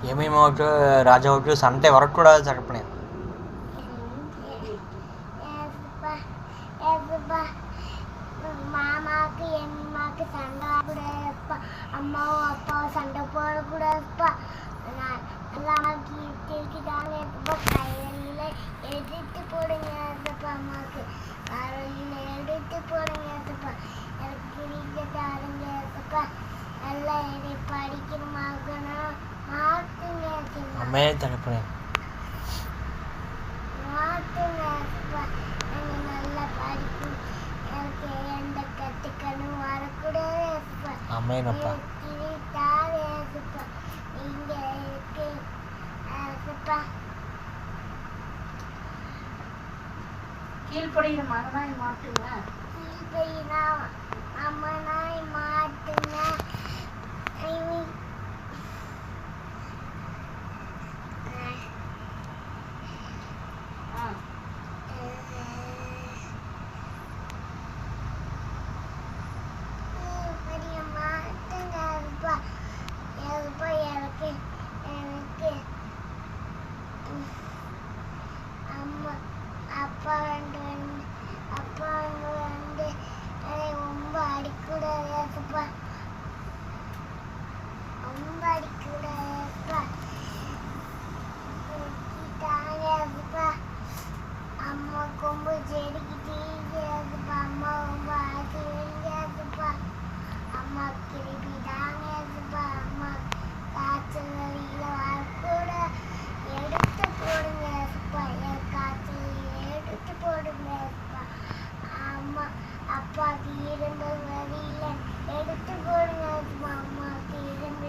ఏమేమి ఒకటి రాజా ఒకటి సంతే వరకు కూడా చెప్పండి. மாமாக்கு எம்மாக்கு சண்டை கூட அம்மாவும் அப்பாவும் சண்டை போட கூட அம்மாக்கு திருக்கிட்டாங்க கையில எடுத்து போடுங்க அம்மாவுக்கு காலையில் எடுத்து போடுங்க எனக்கு பிடிக்க தாருங்க நல்லா என்னை படிக்கணுமாக்கணும் மாற்றுங்க அம்மே தனிப்பேன் மாற்றுங்க நல்லா படிக்கணும் எனக்கு எந்த கற்றுக்கணும் வரக்கூடாது அம்மேனப்பா இங்கே இருக்கு கீழ்படியின மகனாய் மாட்டுங்க கீழ்படியினா அம்மனாய் மாட்டுங்க அப்பா வந்து ரொம்ப அடிக்கூடாதுப்பா ரொம்ப அடிக்கூடாதுப்பா தாங்கப்பா அம்மா கொம்பு செடிக்கிட்டேப்பா அம்மா ரொம்ப ஆக்கி வைங்கப்பா அம்மா திருப்பி தாங்கப்பா அம்மா காய்ச்சல் வழியில் வரக்கூட எடுத்து போடுங்கப்பா காய்ச்சல் எடுத்து போடுங்கப்பா அம்மா அப்பாவுக்கு இருந்த வழியில் எடுத்து போடுங்கப்பா அம்மாவுக்கு இருந்த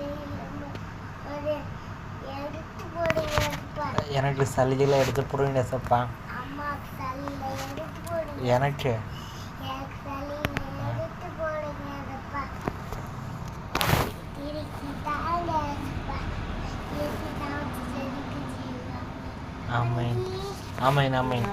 ஒரு எடுத்து போடுங்கப்பா எனக்கு சளிகளை எடுத்து போடுங்க சப்பா அம்மாவுக்கு சளியில் எடுத்து போடுங்க எனக்கு சளியில் எடுத்து போடுங்கப்பா திருப்பி தாங்கப்பா திருப்பி தான் செடிக்கு ஆமேன் ஆமேன் ஆமேன்